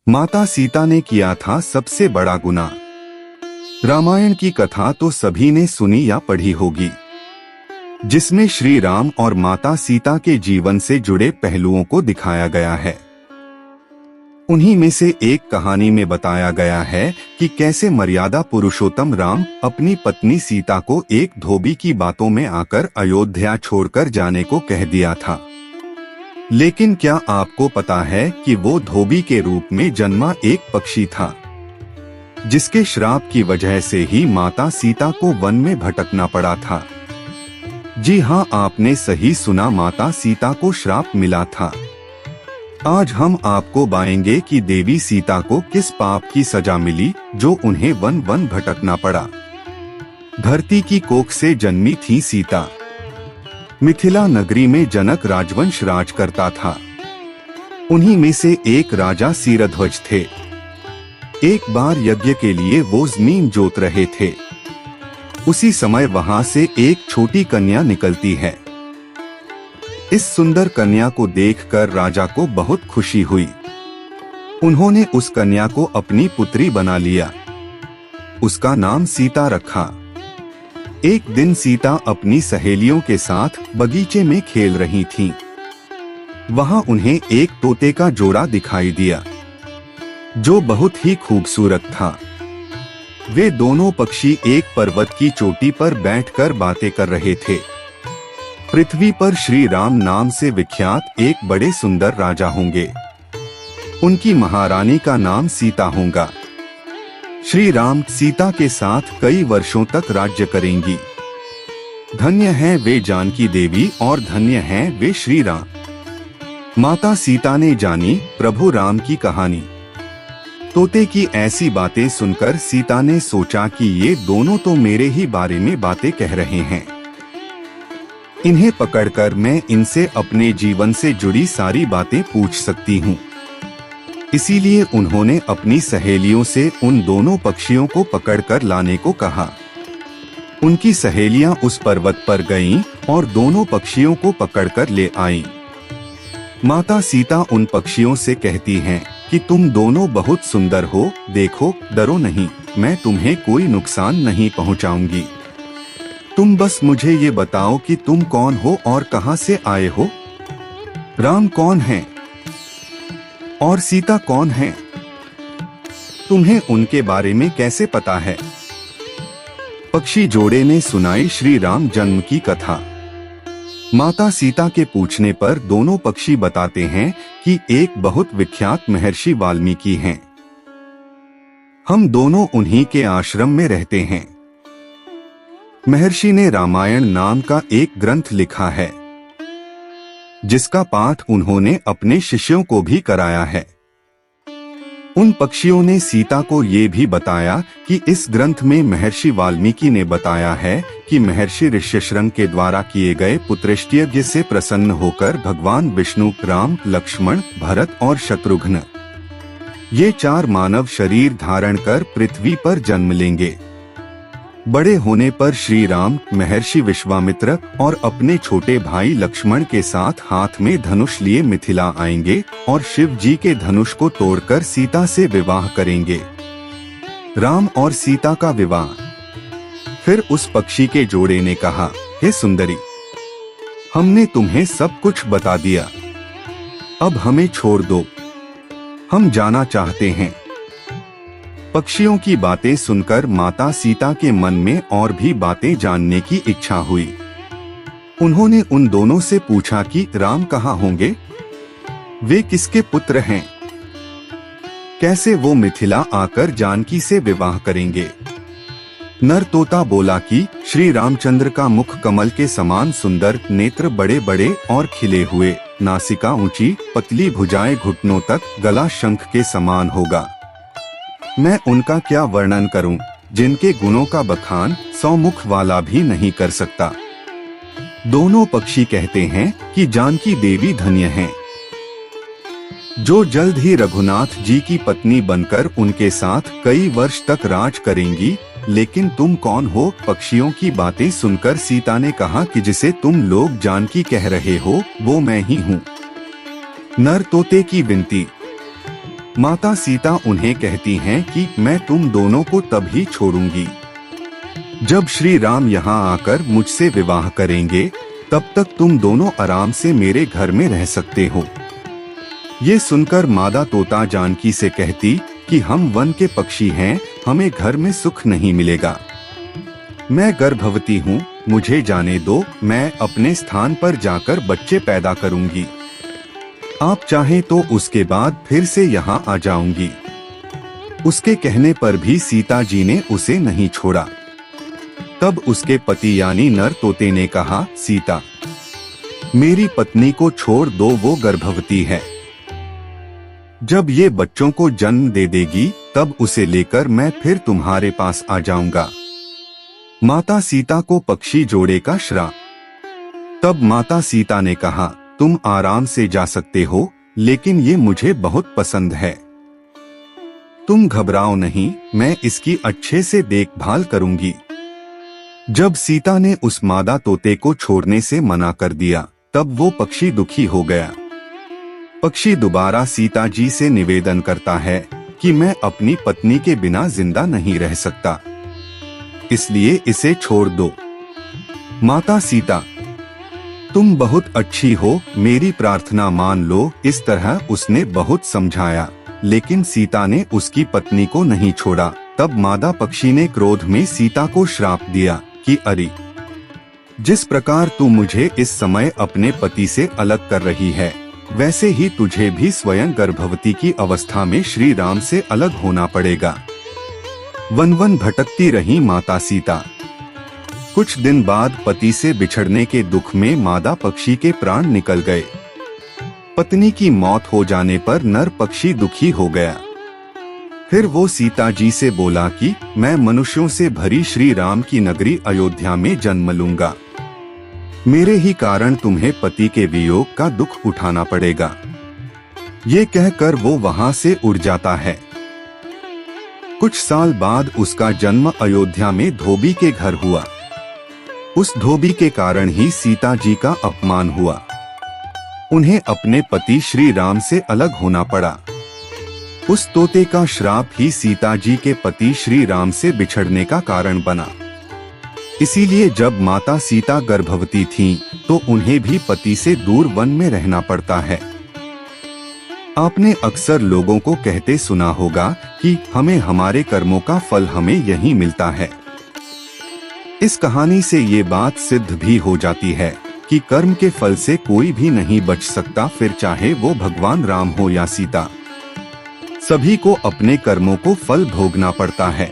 माता सीता ने किया था सबसे बड़ा गुनाह। रामायण की कथा तो सभी ने सुनी या पढ़ी होगी, जिसमें श्री राम और माता सीता के जीवन से जुड़े पहलुओं को दिखाया गया है। उन्हीं में से एक कहानी में बताया गया है कि कैसे मर्यादा पुरुषोत्तम राम अपनी पत्नी सीता को एक धोबी की बातों में आकर अयोध्या छोड़कर जाने को कह दिया था। लेकिन क्या आपको पता है कि वो धोबी के रूप में जन्मा एक पक्षी था, जिसके श्राप की वजह से ही माता सीता को वन में भटकना पड़ा था। जी हाँ, आपने सही सुना, माता सीता को श्राप मिला था। आज हम आपको बताएंगे कि देवी सीता को किस पाप की सजा मिली जो उन्हें वन वन भटकना पड़ा। धरती की कोख से जन्मी थी सीता। मिथिला नगरी में जनक राजवंश राज करता था। उन्हीं में से एक राजा सिरध्वज थे। एक बार यज्ञ के लिए वो जमीन जोत रहे थे। उसी समय वहां से एक छोटी कन्या निकलती है। इस सुंदर कन्या को देखकर राजा को बहुत खुशी हुई। उन्होंने उस कन्या को अपनी पुत्री बना लिया। उसका नाम सीता रखा। एक दिन सीता अपनी सहेलियों के साथ बगीचे में खेल रही थीं। वहां उन्हें एक तोते का जोड़ा दिखाई दिया, जो बहुत ही खूबसूरत था। वे दोनों पक्षी एक पर्वत की चोटी पर बैठकर बातें कर रहे थे। पृथ्वी पर श्री राम नाम से विख्यात एक बड़े सुंदर राजा होंगे। उनकी महारानी का नाम सीता होगा। श्री राम सीता के साथ कई वर्षों तक राज्य करेंगी। धन्य हैं वे जानकी देवी और धन्य हैं वे श्री राम। माता सीता ने जानी प्रभु राम की कहानी। तोते की ऐसी बातें सुनकर सीता ने सोचा कि ये दोनों तो मेरे ही बारे में बातें कह रहे हैं। इन्हें पकड़कर मैं इनसे अपने जीवन से जुड़ी सारी बातें पूछ सकती हूँ। इसीलिए उन्होंने अपनी सहेलियों से उन दोनों पक्षियों को पकड़कर लाने को कहा। उनकी सहेलियां उस पर्वत पर गईं और दोनों पक्षियों को पकड़कर ले आईं। माता सीता उन पक्षियों से कहती हैं कि तुम दोनों बहुत सुंदर हो, देखो, डरो नहीं, मैं तुम्हें कोई नुकसान नहीं पहुंचाऊंगी। तुम बस मुझे ये बताओ कि तुम कौन हो और कहां से आए हो। राम कौन है और सीता कौन है? तुम्हें उनके बारे में कैसे पता है? पक्षी जोड़े ने सुनाई श्री राम जन्म की कथा। माता सीता के पूछने पर दोनों पक्षी बताते हैं कि एक बहुत विख्यात महर्षि वाल्मीकि हैं। हम दोनों उन्हीं के आश्रम में रहते हैं। महर्षि ने रामायण नाम का एक ग्रंथ लिखा है, जिसका पाठ उन्होंने अपने शिष्यों को भी कराया है। उन पक्षियों ने सीता को ये भी बताया कि इस ग्रंथ में महर्षि वाल्मीकि ने बताया है कि महर्षि ऋष्यशृंग के द्वारा किए गए पुत्रष्टि यज्ञ से प्रसन्न होकर भगवान विष्णु, राम, लक्ष्मण, भरत और शत्रुघ्न ये 4 मानव शरीर धारण कर पृथ्वी पर जन्म लेंगे। बड़े होने पर श्री राम महर्षि विश्वामित्र और अपने छोटे भाई लक्ष्मण के साथ हाथ में धनुष लिए मिथिला आएंगे और शिव जी के धनुष को तोड़कर सीता से विवाह करेंगे। राम और सीता का विवाह। फिर उस पक्षी के जोड़े ने कहा, हे सुंदरी, हमने तुम्हें सब कुछ बता दिया, अब हमें छोड़ दो, हम जाना चाहते हैं। पक्षियों की बातें सुनकर माता सीता के मन में और भी बातें जानने की इच्छा हुई। उन्होंने उन दोनों से पूछा कि राम कहाँ होंगे, वे किसके पुत्र हैं, कैसे वो मिथिला आकर जानकी से विवाह करेंगे। नर तोता बोला कि श्री रामचंद्र का मुख कमल के समान सुंदर, नेत्र बड़े बड़े और खिले हुए, नासिका ऊंची, पतली भुजाएं घुटनों तक, गला शंख के समान होगा। मैं उनका क्या वर्णन करूं, जिनके गुणों का बखान 100 मुख वाला भी नहीं कर सकता। दोनों पक्षी कहते हैं कि जानकी देवी धन्य हैं, जो जल्द ही रघुनाथ जी की पत्नी बनकर उनके साथ कई वर्ष तक राज करेंगी। लेकिन तुम कौन हो? पक्षियों की बातें सुनकर सीता ने कहा कि जिसे तुम लोग जानकी कह रहे हो वो मैं ही हूँ। नर तोते की विनती। माता सीता उन्हें कहती हैं कि मैं तुम दोनों को तभी छोड़ूंगी जब श्री राम यहाँ आकर मुझसे विवाह करेंगे, तब तक तुम दोनों आराम से मेरे घर में रह सकते हो। ये सुनकर मादा तोता जानकी से कहती कि हम वन के पक्षी हैं, हमें घर में सुख नहीं मिलेगा। मैं गर्भवती हूँ, मुझे जाने दो, मैं अपने स्थान पर जाकर बच्चे पैदा करूंगी। आप चाहें तो उसके बाद फिर से यहाँ आ जाऊंगी। उसके कहने पर भी सीता जी ने उसे नहीं छोड़ा। तब उसके पति यानी नर तोते ने कहा, सीता, मेरी पत्नी को छोड़ दो, वो गर्भवती है। जब ये बच्चों को जन्म दे देगी तब उसे लेकर मैं फिर तुम्हारे पास आ जाऊंगा। माता सीता को पक्षी जोड़े का श्राप। तब माता सीता ने कहा, तुम आराम से जा सकते हो, लेकिन ये मुझे बहुत पसंद है। तुम घबराओ नहीं, मैं इसकी अच्छे से देखभाल करूंगी। जब सीता ने उस मादा तोते को छोड़ने से मना कर दिया, तब वो पक्षी दुखी हो गया। पक्षी दोबारा सीता जी से निवेदन करता है कि मैं अपनी पत्नी के बिना जिंदा नहीं रह सकता, इसलिए इसे छोड़ दो। माता सीता, तुम बहुत अच्छी हो, मेरी प्रार्थना मान लो। इस तरह उसने बहुत समझाया, लेकिन सीता ने उसकी पत्नी को नहीं छोड़ा। तब मादा पक्षी ने क्रोध में सीता को श्राप दिया कि अरे, जिस प्रकार तू मुझे इस समय अपने पति से अलग कर रही है, वैसे ही तुझे भी स्वयं गर्भवती की अवस्था में श्री राम से अलग होना पड़ेगा। वन वन भटकती रही माता सीता। कुछ दिन बाद पति से बिछड़ने के दुख में मादा पक्षी के प्राण निकल गए। पत्नी की मौत हो जाने पर नर पक्षी दुखी हो गया। फिर वो सीता जी से बोला कि मैं मनुष्यों से भरी श्री राम की नगरी अयोध्या में जन्म लूंगा। मेरे ही कारण तुम्हें पति के वियोग का दुख उठाना पड़ेगा। ये कहकर वो वहां से उड़ जाता है। कुछ साल बाद उसका जन्म अयोध्या में धोबी के घर हुआ। उस धोबी के कारण ही सीता जी का अपमान हुआ। उन्हें अपने पति श्री राम से अलग होना पड़ा। उस तोते का श्राप ही सीता जी के पति श्री राम से बिछड़ने का कारण बना। इसीलिए जब माता सीता गर्भवती थीं, तो उन्हें भी पति से दूर वन में रहना पड़ता है। आपने अक्सर लोगों को कहते सुना होगा कि हमें हमारे कर्मों का फल हमें यहीं मिलता है। इस कहानी से ये बात सिद्ध भी हो जाती है कि कर्म के फल से कोई भी नहीं बच सकता, फिर चाहे वो भगवान राम हो या सीता। सभी को अपने कर्मों को फल भोगना पड़ता है।